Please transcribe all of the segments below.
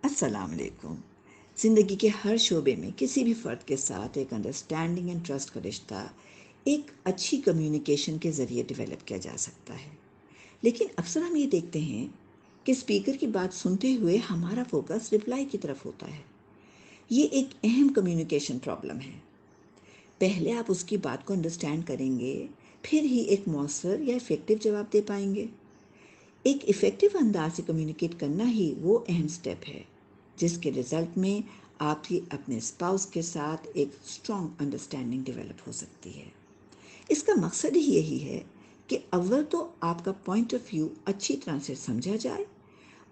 السلام علیکم۔ زندگی کے ہر شعبے میں کسی بھی فرد کے ساتھ ایک انڈرسٹینڈنگ اینڈ ٹرسٹ کا رشتہ ایک اچھی کمیونیکیشن کے ذریعے ڈیولپ کیا جا سکتا ہے، لیکن اکثر ہم یہ دیکھتے ہیں کہ اسپیکر کی بات سنتے ہوئے ہمارا فوکس رپلائی کی طرف ہوتا ہے۔ یہ ایک اہم کمیونیکیشن پرابلم ہے۔ پہلے آپ اس کی بات کو انڈرسٹینڈ کریں گے، پھر ہی ایک مؤثر یا افیکٹو جواب دے پائیں گے۔ ایک افیکٹو انداز سے کمیونیکیٹ کرنا ہی وہ اہم سٹیپ ہے جس کے رزلٹ میں آپ کی اپنے اسپاؤس کے ساتھ ایک اسٹرانگ انڈرسٹینڈنگ ڈیولپ ہو سکتی ہے۔ اس کا مقصد ہی یہی ہے کہ اول تو آپ کا پوائنٹ آف ویو اچھی طرح سے سمجھا جائے،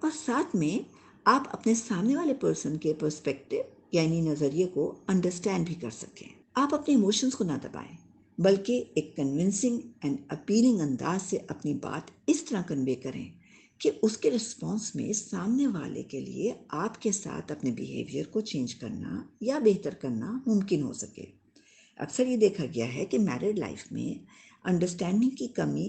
اور ساتھ میں آپ اپنے سامنے والے پرسن کے پرسپیکٹو یعنی نظریے کو انڈرسٹینڈ بھی کر سکیں۔ آپ اپنے ایموشنز کو نہ دبائیں، بلکہ ایک کنونسنگ اینڈ اپیلنگ انداز سے اپنی بات اس طرح کنوے کریں کہ اس کے رسپانس میں سامنے والے کے لیے آپ کے ساتھ اپنے بیہیویئر کو چینج کرنا یا بہتر کرنا ممکن ہو سکے۔ اکثر یہ دیکھا گیا ہے کہ میرڈ لائف میں انڈرسٹینڈنگ کی کمی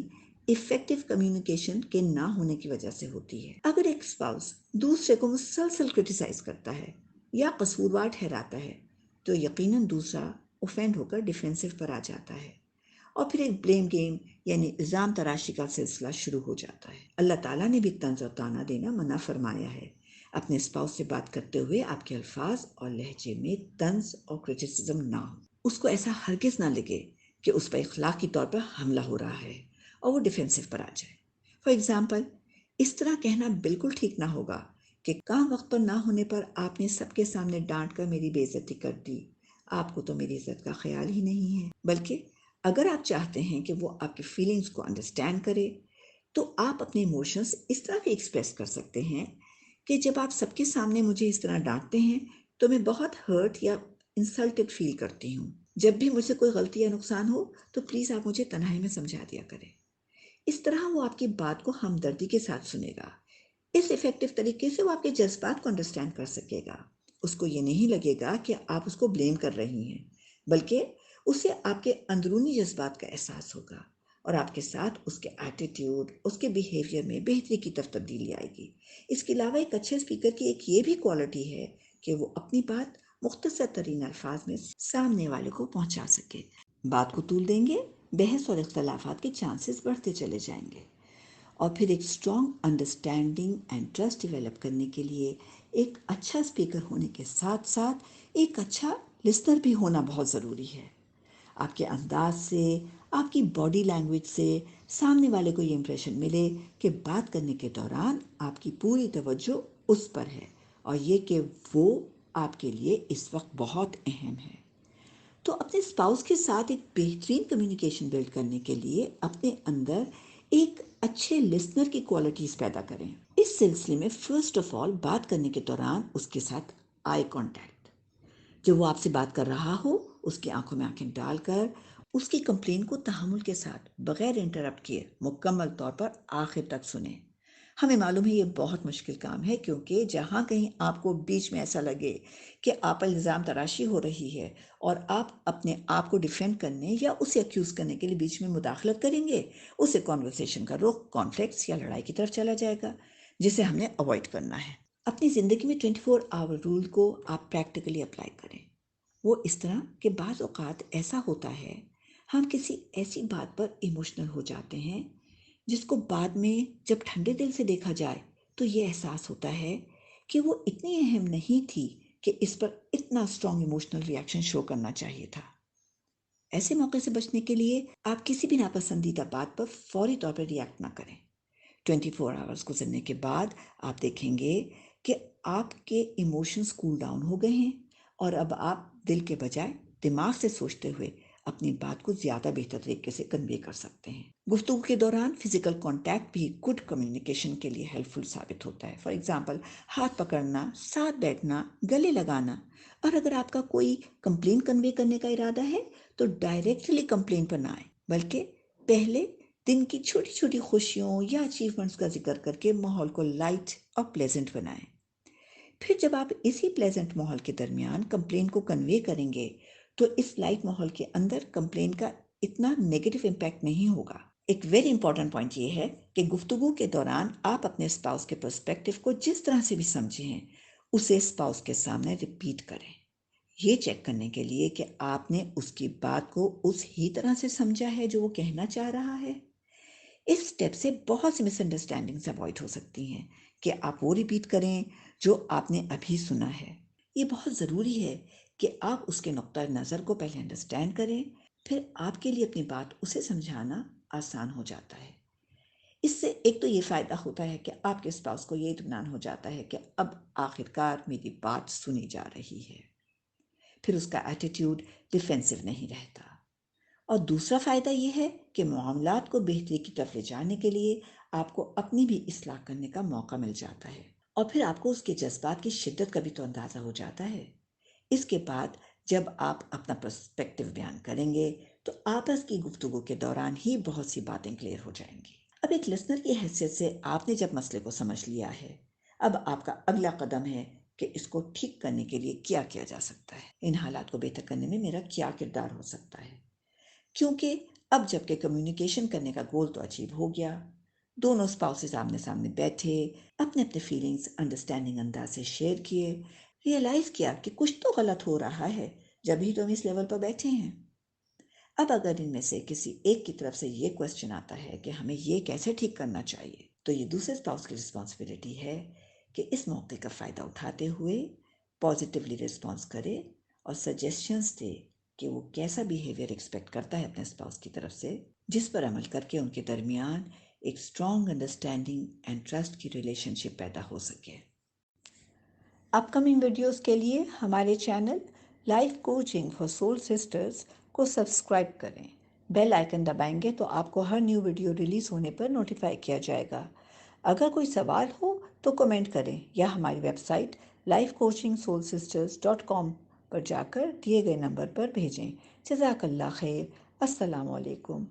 افیکٹو کمیونیکیشن کے نہ ہونے کی وجہ سے ہوتی ہے۔ اگر ایک اسپاؤس دوسرے کو مسلسل کرٹیسائز کرتا ہے یا قصوروار ٹھہراتا ہے تو یقیناً دوسرا اوفینڈ ہو کر ڈیفینسو پر آ جاتا ہے، اور پھر ایک بلیم گیم یعنی الزام تراشی کا سلسلہ شروع ہو جاتا ہے۔ اللہ تعالیٰ نے بھی طنز اور طعنہ دینا منع فرمایا ہے۔ اپنے اسپاؤس سے بات کرتے ہوئے آپ کے الفاظ اور لہجے میں طنز اور کرٹیسزم نہ ہو۔ اس کو ایسا ہرگز نہ لگے کہ اس پر اخلاقی طور پر حملہ ہو رہا ہے اور وہ ڈیفینسو پر آ جائے۔ فار ایگزامپل، اس طرح کہنا بالکل ٹھیک نہ ہوگا کہ کام وقت پر نہ ہونے پر آپ نے سب کے سامنے ڈانٹ کر میری بے عزتی کر دی، آپ کو تو میری عزت کا خیال ہی نہیں ہے۔ بلکہ اگر آپ چاہتے ہیں کہ وہ آپ کی فیلنگز کو انڈرسٹینڈ کرے تو آپ اپنے ایموشنز اس طرح بھی ایکسپریس کر سکتے ہیں کہ جب آپ سب کے سامنے مجھے اس طرح ڈانٹتے ہیں تو میں بہت ہرٹ یا انسلٹڈ فیل کرتی ہوں۔ جب بھی مجھ سے کوئی غلطی یا نقصان ہو تو پلیز آپ مجھے تنہائی میں سمجھا دیا کریں۔ اس طرح وہ آپ کی بات کو ہمدردی کے ساتھ سنے گا۔ اس افیکٹو طریقے سے وہ آپ کے جذبات کو انڈرسٹینڈ کر سکے گا۔ اس کو یہ نہیں لگے گا کہ آپ اس کو بلیم کر رہی ہیں، بلکہ اسے آپ کے اندرونی جذبات کا احساس ہوگا، اور آپ کے ساتھ اس کے ایٹیٹیوڈ، اس کے بیہیویئر میں بہتری کی طرف تبدیلی آئے گی۔ اس کے علاوہ ایک اچھے اسپیکر کی ایک یہ بھی کوالٹی ہے کہ وہ اپنی بات مختصر ترین الفاظ میں سامنے والے کو پہنچا سکے۔ بات کو طول دیں گے، بحث اور اختلافات کے چانسز بڑھتے چلے جائیں گے، اور پھر ایک strong understanding and trust develop کرنے کے لیے ایک اچھا اسپیکر ہونے کے ساتھ ساتھ ایک اچھا لسنر بھی ہونا بہت ضروری ہے۔ آپ کے انداز سے، آپ کی باڈی لینگویج سے سامنے والے کو یہ امپریشن ملے کہ بات کرنے کے دوران آپ کی پوری توجہ اس پر ہے، اور یہ کہ وہ آپ کے لیے اس وقت بہت اہم ہے۔ تو اپنے اسپاؤس کے ساتھ ایک بہترین کمیونیکیشن بلڈ کرنے کے لیے اپنے اندر ایک اچھے لسنر کی کوالٹیز پیدا کریں۔ اس سلسلے میں فرسٹ آف آل بات کرنے کے دوران اس کے ساتھ آئی کانٹیکٹ، جب وہ آپ سے بات کر رہا ہو اس کی آنکھوں میں آنکھیں ڈال کر اس کی کمپلین کو تحمل کے ساتھ بغیر انٹرپٹ کیے مکمل طور پر آخر تک سنیں۔ ہمیں معلوم ہے یہ بہت مشکل کام ہے، کیونکہ جہاں کہیں آپ کو بیچ میں ایسا لگے کہ آپ پر الزام تراشی ہو رہی ہے اور آپ اپنے آپ کو ڈیفینڈ کرنے یا اسے اکیوز کرنے کے لیے بیچ میں مداخلت کریں گے، اسے کانورسیشن کا رخ کانفلکٹس یا لڑائی کی طرف چلا جائے گا، جسے ہم نے اوائڈ کرنا ہے۔ اپنی زندگی میں 24 آور رول کو آپ پریکٹیکلی اپلائی کریں۔ وہ اس طرح کہ بعض اوقات ایسا ہوتا ہے ہم کسی ایسی بات پر ایموشنل ہو جاتے ہیں جس کو بعد میں جب ٹھنڈے دل سے دیکھا جائے تو یہ احساس ہوتا ہے کہ وہ اتنی اہم نہیں تھی کہ اس پر اتنا اسٹرانگ ایموشنل ریاکشن شو کرنا چاہیے تھا۔ ایسے موقع سے بچنے کے لیے آپ کسی بھی ناپسندیدہ بات پر فوری طور پر ریاکٹ نہ کریں۔ 24 آورز گزرنے کے بعد آپ دیکھیں گے کہ آپ کے ایموشنز کول ڈاؤن ہو گئے ہیں، اور اب آپ دل کے بجائے دماغ سے سوچتے ہوئے اپنی بات کو زیادہ بہتر طریقے سے کنوے کر سکتے ہیں۔ گفتگو کے دوران فزیکل کانٹیکٹ بھی گڈ کمیونیکیشن کے لیے ہیلپ فل ثابت ہوتا ہے۔ فار ایگزامپل، ہاتھ پکڑنا، ساتھ بیٹھنا، گلے لگانا، اور اگر آپ کا کوئی کمپلین کنوے کرنے کا ارادہ ہے تو ڈائریکٹلی کمپلین پر نہ آئیں، بلکہ پہلے دن کی چھوٹی چھوٹی خوشیوں یا اچیومنٹس کا ذکر کر کے ماحول کو لائٹ اور پلیزنٹ بنائیں۔ پھر جب آپ اسی پلیزنٹ ماحول کے درمیان کمپلین کو کنوے کریں گے تو اس لائٹ ماحول کے اندر کمپلین کا اتنا نیگیٹو امپیکٹ نہیں ہوگا۔ ایک ویری امپورٹنٹ پوائنٹ یہ ہے کہ گفتگو کے دوران آپ اپنے اسپاؤس کے پرسپیکٹو کو جس طرح سے بھی سمجھیں ہیں اسے اسپاؤس کے سامنے ریپیٹ کریں، یہ چیک کرنے کے لیے کہ آپ نے اس کی بات کو اس ہی طرح سے سمجھا ہے جو وہ کہنا چاہ رہا ہے۔ اس سٹیپ سے بہت سی مس انڈرسٹینڈنگز اوائڈ ہو سکتی ہیں کہ آپ وہ ریپیٹ کریں جو آپ نے ابھی سنا ہے۔ یہ بہت ضروری ہے کہ آپ اس کے نقطہ نظر کو پہلے انڈرسٹینڈ کریں، پھر آپ کے لیے اپنی بات اسے سمجھانا آسان ہو جاتا ہے۔ اس سے ایک تو یہ فائدہ ہوتا ہے کہ آپ کے اسپاؤس کو یہ اطمینان ہو جاتا ہے کہ اب آخرکار میری بات سنی جا رہی ہے، پھر اس کا ایٹیٹیوڈ ڈیفینسو نہیں رہتا۔ اور دوسرا فائدہ یہ ہے کہ معاملات کو بہتری کی طرف لے جانے کے لیے آپ کو اپنی بھی اصلاح کرنے کا موقع مل جاتا ہے، اور پھر آپ کو اس کے جذبات کی شدت کا بھی تو اندازہ ہو جاتا ہے۔ اس کے بعد جب آپ اپنا پرسپیکٹو بیان کریں گے تو آپس کی گفتگو کے دوران ہی بہت سی باتیں کلیئر ہو جائیں گی۔ اب ایک لسنر کی حیثیت سے آپ نے جب مسئلے کو سمجھ لیا ہے، اب آپ کا اگلا قدم ہے کہ اس کو ٹھیک کرنے کے لیے کیا کیا جا سکتا ہے، ان حالات کو بہتر کرنے میں میرا کیا کردار ہو سکتا ہے۔ کیونکہ اب جب کہ کمیونیکیشن کرنے کا گول تو اچیو ہو گیا، دونوں اسپاؤسز آمنے سامنے بیٹھے، اپنے اپنے فیلنگز انڈرسٹینڈنگ انداز سے شیئر کیے، ریئلائز کیا کہ کچھ تو غلط ہو رہا ہے جب ہی تو ہم اس لیول پر بیٹھے ہیں۔ اب اگر ان میں سے کسی ایک کی طرف سے یہ کوسچن آتا ہے کہ ہمیں یہ کیسے ٹھیک کرنا چاہیے، تو یہ دوسرے اسپاؤس کی رسپانسبلٹی ہے کہ اس موقع کا فائدہ اٹھاتے ہوئے پازیٹیولی رسپانس کرے اور سجیشنز دے کہ وہ کیسا بیہیویئر ایکسپیکٹ کرتا ہے اپنے اسپاؤس کی طرف سے، جس پر عمل کر کے ان کے درمیان ایک اسٹرانگ انڈرسٹینڈنگ اینڈ ٹرسٹ کی ریلیشن شپ پیدا ہو سکے۔ اپ کمنگ ویڈیوز کے لیے ہمارے channel life coaching for civil sisters کو سبسکرائب کریں، بیل آئیکن دبائیں گے تو آپ کو ہر نیو ویڈیو ریلیز ہونے پر نوٹیفائی کیا جائے گا۔ اگر کوئی سوال ہو تو کمنٹ کریں یا ہماری ویب سائٹ lifecoachingsoulsisters.com پر جا کر دیے گئے نمبر پر بھیجیں۔ جزاک اللہ خیر۔ السلام علیکم۔